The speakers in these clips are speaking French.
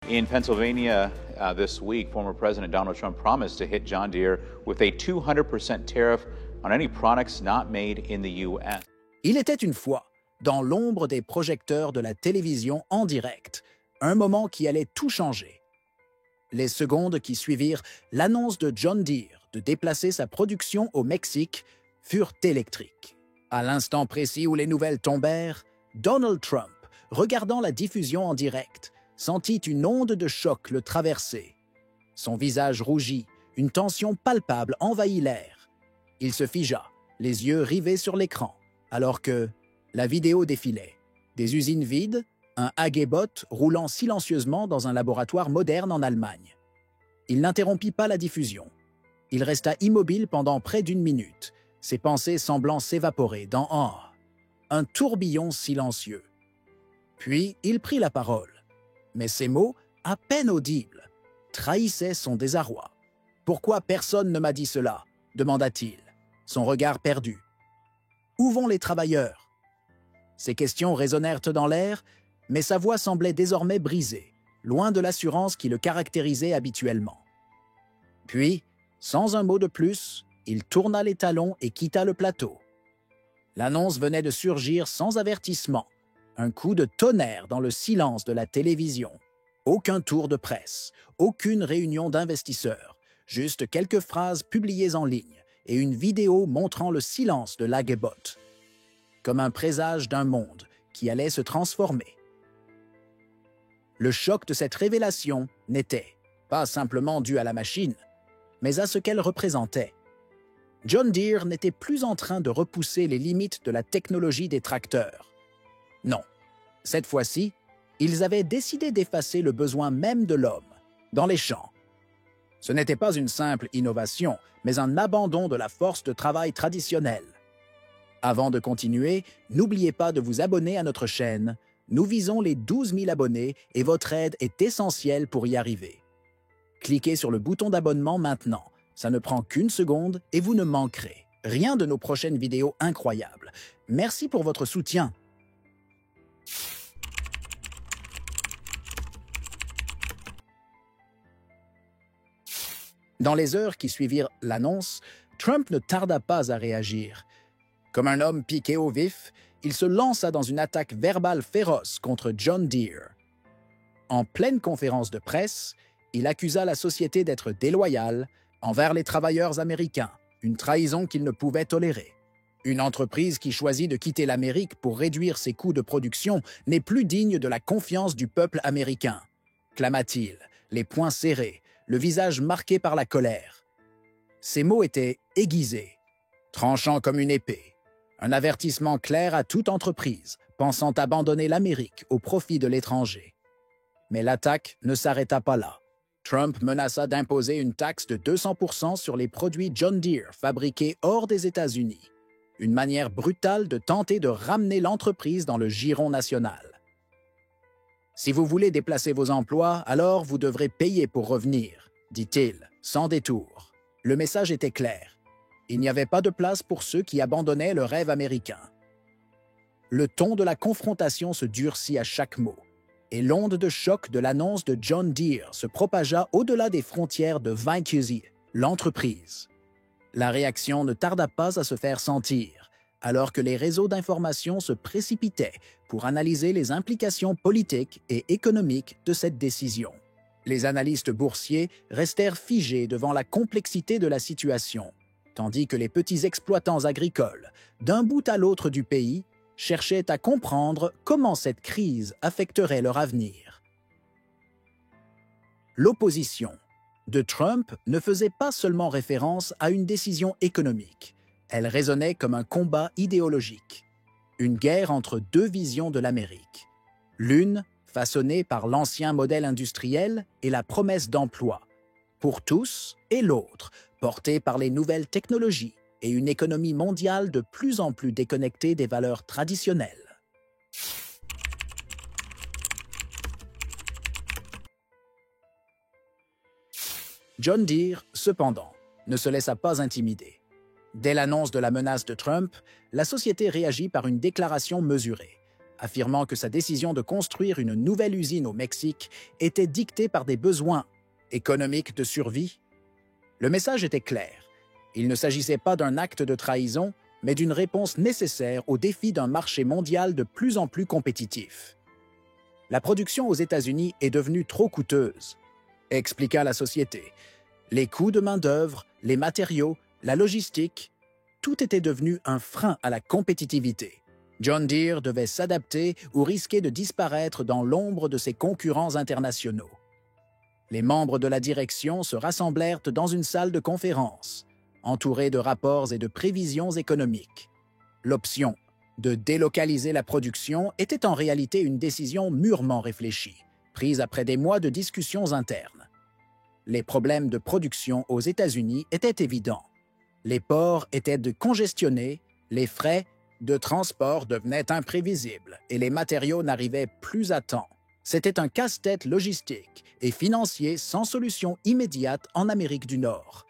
In Pennsylvania this week, former President Donald Trump promised to hit John Deere with a 200% tariff on any products not made in the U.S. Il était une fois, dans l'ombre des projecteurs de la télévision en direct, un moment qui allait tout changer. Les secondes qui suivirent l'annonce de John Deere de déplacer sa production au Mexique furent électriques. À l'instant précis où les nouvelles tombèrent, Donald Trump, regardant la diffusion en direct, sentit une onde de choc le traverser. Son visage rougit, une tension palpable envahit l'air. Il se figea, les yeux rivés sur l'écran, alors que la vidéo défilait. Des usines vides, un Hagebot roulant silencieusement dans un laboratoire moderne en Allemagne. Il n'interrompit pas la diffusion. Il resta immobile pendant près d'une minute, ses pensées semblant s'évaporer dans un tourbillon silencieux. Puis il prit la parole. Mais ces mots, à peine audibles, trahissaient son désarroi. « Pourquoi personne ne m'a dit cela ?» demanda-t-il, son regard perdu. « Où vont les travailleurs ?» Ces questions résonnèrent dans l'air, mais sa voix semblait désormais brisée, loin de l'assurance qui le caractérisait habituellement. Puis, sans un mot de plus, il tourna les talons et quitta le plateau. L'annonce venait de surgir sans avertissement. Un coup de tonnerre dans le silence de la télévision. Aucun tour de presse, aucune réunion d'investisseurs, juste quelques phrases publiées en ligne et une vidéo montrant le silence de l'Hagebot, comme un présage d'un monde qui allait se transformer. Le choc de cette révélation n'était pas simplement dû à la machine, mais à ce qu'elle représentait. John Deere n'était plus en train de repousser les limites de la technologie des tracteurs. Non, cette fois-ci, ils avaient décidé d'effacer le besoin même de l'homme, dans les champs. Ce n'était pas une simple innovation, mais un abandon de la force de travail traditionnelle. Avant de continuer, n'oubliez pas de vous abonner à notre chaîne. Nous visons les 12 000 abonnés et votre aide est essentielle pour y arriver. Cliquez sur le bouton d'abonnement maintenant. Ça ne prend qu'une seconde et vous ne manquerez rien de nos prochaines vidéos incroyables. Merci pour votre soutien. Dans les heures qui suivirent l'annonce, Trump ne tarda pas à réagir. Comme un homme piqué au vif, il se lança dans une attaque verbale féroce contre John Deere. En pleine conférence de presse, il accusa la société d'être déloyale envers les travailleurs américains, une trahison qu'il ne pouvait tolérer. Une entreprise qui choisit de quitter l'Amérique pour réduire ses coûts de production n'est plus digne de la confiance du peuple américain, clama-t-il, les poings serrés, le visage marqué par la colère. Ces mots étaient aiguisés, tranchants comme une épée, un avertissement clair à toute entreprise pensant abandonner l'Amérique au profit de l'étranger. Mais l'attaque ne s'arrêta pas là. Trump menaça d'imposer une taxe de 200% sur les produits John Deere fabriqués hors des États-Unis, une manière brutale de tenter de ramener l'entreprise dans le giron national. Si vous voulez déplacer vos emplois, alors vous devrez payer pour revenir, dit-il, sans détour. Le message était clair. Il n'y avait pas de place pour ceux qui abandonnaient le rêve américain. Le ton de la confrontation se durcit à chaque mot, et l'onde de choc de l'annonce de John Deere se propagea au-delà des frontières de Vincusi, l'entreprise. La réaction ne tarda pas à se faire sentir, alors que les réseaux d'information se précipitaient pour analyser les implications politiques et économiques de cette décision. Les analystes boursiers restèrent figés devant la complexité de la situation, tandis que les petits exploitants agricoles, d'un bout à l'autre du pays, cherchaient à comprendre comment cette crise affecterait leur avenir. L'opposition de Trump ne faisait pas seulement référence à une décision économique. Elle résonnait comme un combat idéologique, une guerre entre deux visions de l'Amérique. L'une, façonnée par l'ancien modèle industriel et la promesse d'emploi, pour tous, et l'autre, portée par les nouvelles technologies et une économie mondiale de plus en plus déconnectée des valeurs traditionnelles. John Deere, cependant, ne se laissa pas intimider. Dès l'annonce de la menace de Trump, la société réagit par une déclaration mesurée, affirmant que sa décision de construire une nouvelle usine au Mexique était dictée par des besoins économiques de survie. Le message était clair. Il ne s'agissait pas d'un acte de trahison, mais d'une réponse nécessaire au défi d'un marché mondial de plus en plus compétitif. La production aux États-Unis est devenue trop coûteuse, expliqua la société. Les coûts de main-d'œuvre, les matériaux, la logistique, tout était devenu un frein à la compétitivité. John Deere devait s'adapter ou risquer de disparaître dans l'ombre de ses concurrents internationaux. Les membres de la direction se rassemblèrent dans une salle de conférence, entourés de rapports et de prévisions économiques. L'option de délocaliser la production était en réalité une décision mûrement réfléchie, prise après des mois de discussions internes. Les problèmes de production aux États-Unis étaient évidents. Les ports étaient congestionnés, les frais de transport devenaient imprévisibles et les matériaux n'arrivaient plus à temps. C'était un casse-tête logistique et financier sans solution immédiate en Amérique du Nord.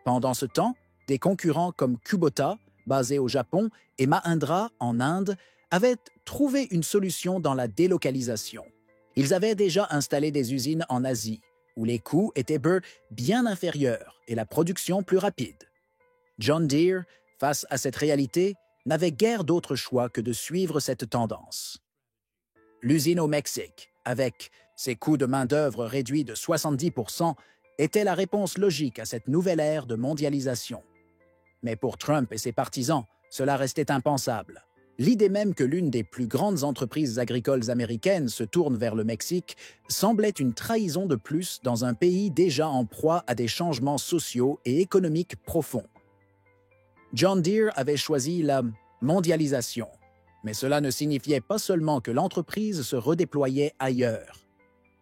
Pendant ce temps, des concurrents comme Kubota, basé au Japon, et Mahindra, en Inde, avaient trouvé une solution dans la délocalisation. Ils avaient déjà installé des usines en Asie, où les coûts étaient bien inférieurs et la production plus rapide. John Deere, face à cette réalité, n'avait guère d'autre choix que de suivre cette tendance. L'usine au Mexique, avec ses coûts de main-d'œuvre réduits de 70%, était la réponse logique à cette nouvelle ère de mondialisation. Mais pour Trump et ses partisans, cela restait impensable. L'idée même que l'une des plus grandes entreprises agricoles américaines se tourne vers le Mexique semblait une trahison de plus dans un pays déjà en proie à des changements sociaux et économiques profonds. John Deere avait choisi la mondialisation, mais cela ne signifiait pas seulement que l'entreprise se redéployait ailleurs.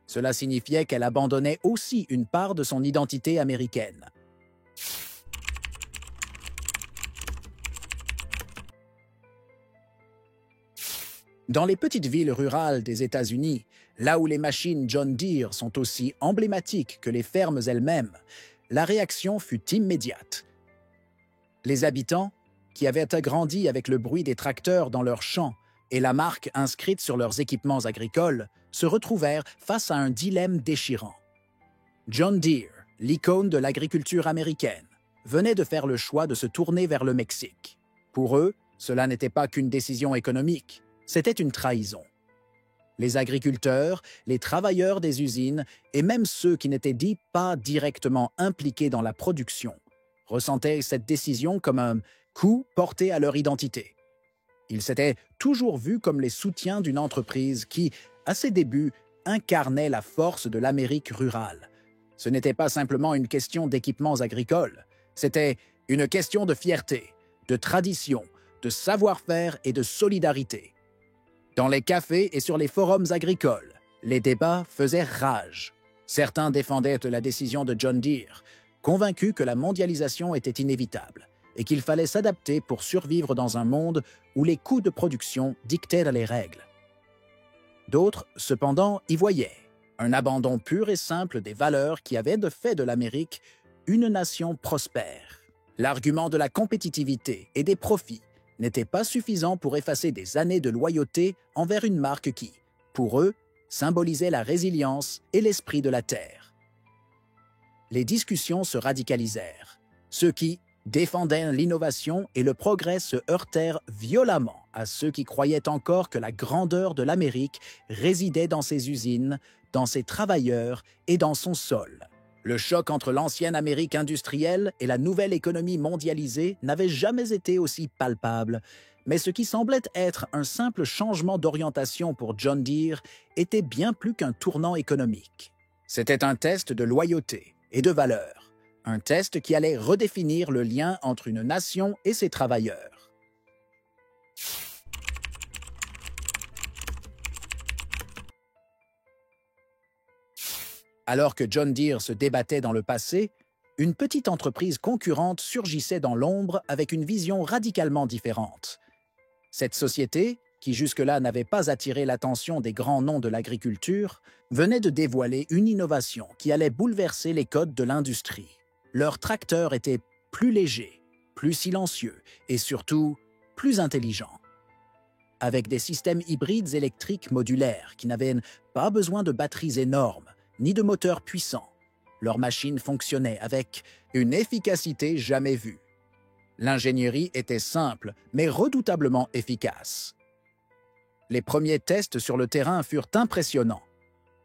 Cela signifiait qu'elle abandonnait aussi une part de son identité américaine. Dans les petites villes rurales des États-Unis, là où les machines John Deere sont aussi emblématiques que les fermes elles-mêmes, la réaction fut immédiate. Les habitants, qui avaient grandi avec le bruit des tracteurs dans leurs champs et la marque inscrite sur leurs équipements agricoles, se retrouvèrent face à un dilemme déchirant. John Deere, l'icône de l'agriculture américaine, venait de faire le choix de se tourner vers le Mexique. Pour eux, cela n'était pas qu'une décision économique, c'était une trahison. Les agriculteurs, les travailleurs des usines et même ceux qui n'étaient pas directement impliqués dans la production ressentaient cette décision comme un coup porté à leur identité. Ils s'étaient toujours vus comme les soutiens d'une entreprise qui, à ses débuts, incarnait la force de l'Amérique rurale. Ce n'était pas simplement une question d'équipements agricoles, c'était une question de fierté, de tradition, de savoir-faire et de solidarité. Dans les cafés et sur les forums agricoles, les débats faisaient rage. Certains défendaient la décision de John Deere, convaincus que la mondialisation était inévitable et qu'il fallait s'adapter pour survivre dans un monde où les coûts de production dictaient les règles. D'autres, cependant, y voyaient un abandon pur et simple des valeurs qui avaient de fait de l'Amérique une nation prospère. L'argument de la compétitivité et des profits n'était pas suffisant pour effacer des années de loyauté envers une marque qui, pour eux, symbolisait la résilience et l'esprit de la terre. Les discussions se radicalisèrent. Ceux qui défendaient l'innovation et le progrès se heurtèrent violemment à ceux qui croyaient encore que la grandeur de l'Amérique résidait dans ses usines, dans ses travailleurs et dans son sol. Le choc entre l'ancienne Amérique industrielle et la nouvelle économie mondialisée n'avait jamais été aussi palpable, mais ce qui semblait être un simple changement d'orientation pour John Deere était bien plus qu'un tournant économique. C'était un test de loyauté et de valeur, un test qui allait redéfinir le lien entre une nation et ses travailleurs. Alors que John Deere se débattait dans le passé, une petite entreprise concurrente surgissait dans l'ombre avec une vision radicalement différente. Cette société, qui jusque-là n'avait pas attiré l'attention des grands noms de l'agriculture, venait de dévoiler une innovation qui allait bouleverser les codes de l'industrie. Leurs tracteurs étaient plus légers, plus silencieux et surtout plus intelligents. avec des systèmes hybrides électriques modulaires qui n'avaient pas besoin de batteries énormes ni de moteurs puissants. Leurs machines fonctionnaient avec une efficacité jamais vue. L'ingénierie était simple, mais redoutablement efficace. Les premiers tests sur le terrain furent impressionnants.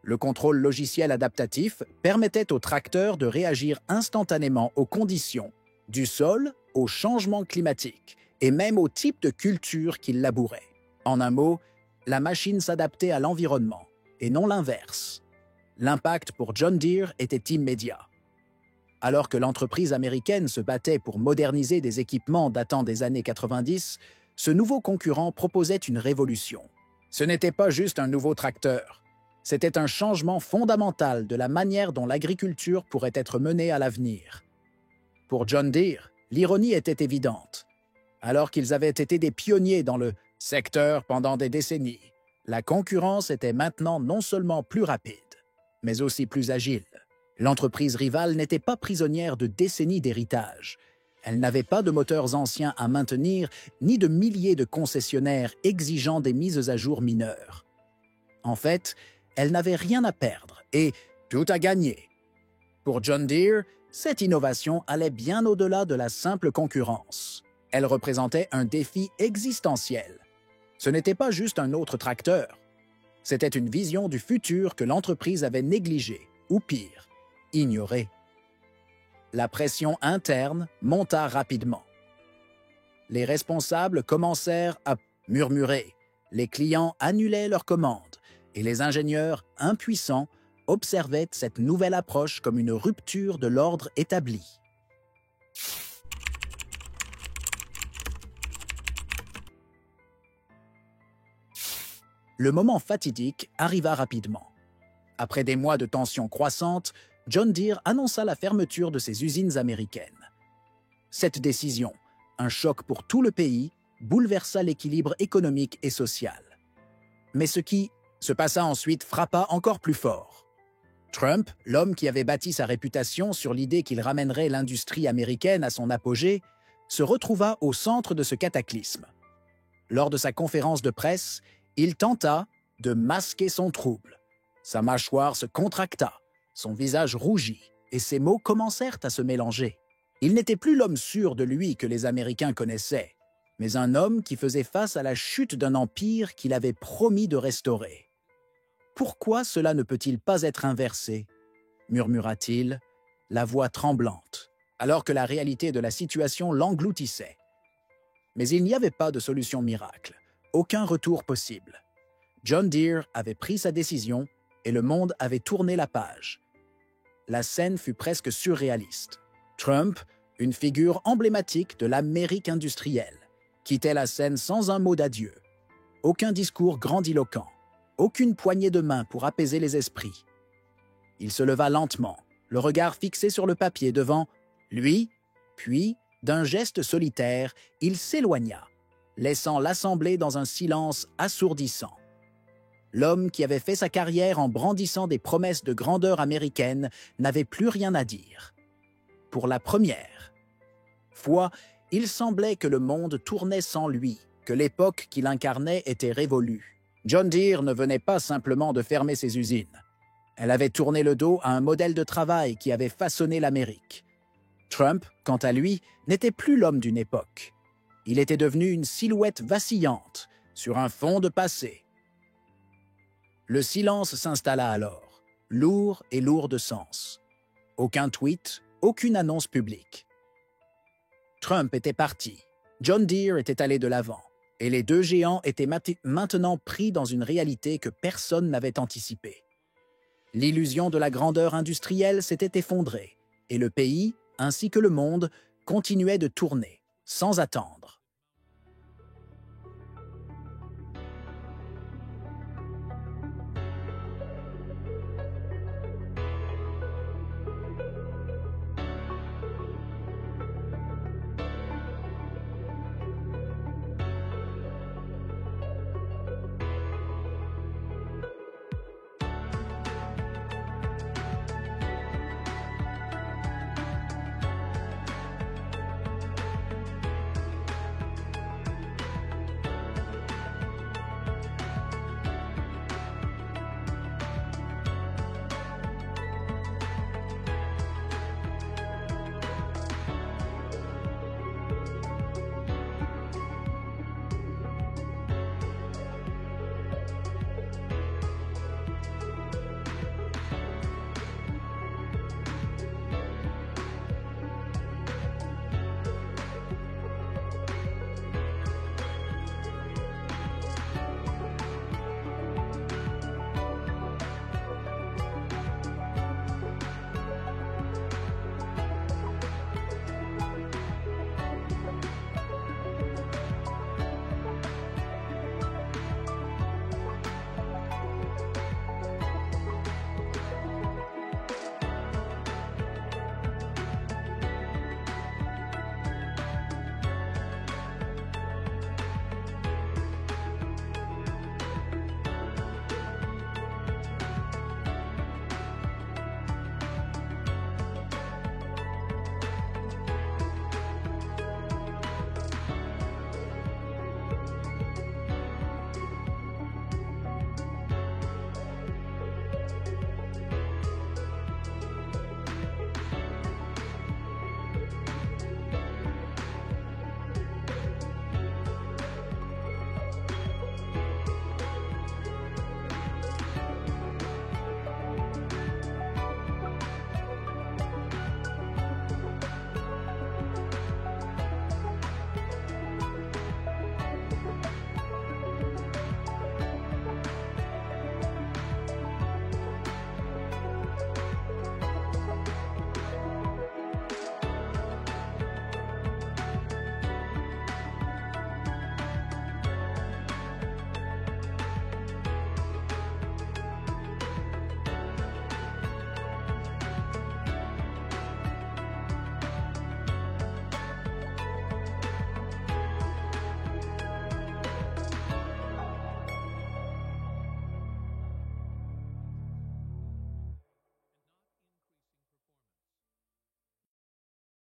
Le contrôle logiciel adaptatif permettait aux tracteurs de réagir instantanément aux conditions, du sol aux changements climatiques et même au type de culture qu'ils labouraient. En un mot, la machine s'adaptait à l'environnement et non l'inverse. L'impact pour John Deere était immédiat. Alors que l'entreprise américaine se battait pour moderniser des équipements datant des années 90, ce nouveau concurrent proposait une révolution. Ce n'était pas juste un nouveau tracteur. C'était un changement fondamental de la manière dont l'agriculture pourrait être menée à l'avenir. Pour John Deere, l'ironie était évidente. Alors qu'ils avaient été des pionniers dans le secteur pendant des décennies, la concurrence était maintenant non seulement plus rapide, mais aussi plus agile. L'entreprise rivale n'était pas prisonnière de décennies d'héritage. Elle n'avait pas de moteurs anciens à maintenir, ni de milliers de concessionnaires exigeant des mises à jour mineures. En fait, elle n'avait rien à perdre et tout à gagner. Pour John Deere, cette innovation allait bien au-delà de la simple concurrence. Elle représentait un défi existentiel. Ce n'était pas juste un autre tracteur. C'était une vision du futur que l'entreprise avait négligée, ou pire, ignorée. La pression interne monta rapidement. Les responsables commencèrent à murmurer. Les clients annulaient leurs commandes et les ingénieurs, impuissants, observaient cette nouvelle approche comme une rupture de l'ordre établi. Le moment fatidique arriva rapidement. Après des mois de tensions croissantes, John Deere annonça la fermeture de ses usines américaines. Cette décision, un choc pour tout le pays, bouleversa l'équilibre économique et social. Mais ce qui se passa ensuite frappa encore plus fort. Trump, l'homme qui avait bâti sa réputation sur l'idée qu'il ramènerait l'industrie américaine à son apogée, se retrouva au centre de ce cataclysme. Lors de sa conférence de presse, il tenta de masquer son trouble. Sa mâchoire se contracta, son visage rougit, et ses mots commencèrent à se mélanger. Il n'était plus l'homme sûr de lui que les Américains connaissaient, mais un homme qui faisait face à la chute d'un empire qu'il avait promis de restaurer. « Pourquoi cela ne peut-il pas être inversé ?» murmura-t-il, la voix tremblante, alors que la réalité de la situation l'engloutissait. Mais il n'y avait pas de solution miracle, aucun retour possible. John Deere avait pris sa décision et le monde avait tourné la page. La scène fut presque surréaliste. Trump, une figure emblématique de l'Amérique industrielle, quittait la scène sans un mot d'adieu. Aucun discours grandiloquent, aucune poignée de main pour apaiser les esprits. Il se leva lentement, le regard fixé sur le papier devant lui, puis, d'un geste solitaire, il s'éloigna, laissant l'Assemblée dans un silence assourdissant. L'homme qui avait fait sa carrière en brandissant des promesses de grandeur américaine n'avait plus rien à dire. Pour la première fois, il semblait que le monde tournait sans lui, que l'époque qu'il incarnait était révolue. John Deere ne venait pas simplement de fermer ses usines. Elle avait tourné le dos à un modèle de travail qui avait façonné l'Amérique. Trump, quant à lui, n'était plus l'homme d'une époque. Il était devenu une silhouette vacillante, sur un fond de passé. Le silence s'installa alors, lourd et lourd de sens. Aucun tweet, aucune annonce publique. Trump était parti, John Deere était allé de l'avant, et les deux géants étaient maintenant pris dans une réalité que personne n'avait anticipée. L'illusion de la grandeur industrielle s'était effondrée, et le pays, ainsi que le monde, continuait de tourner, sans attendre.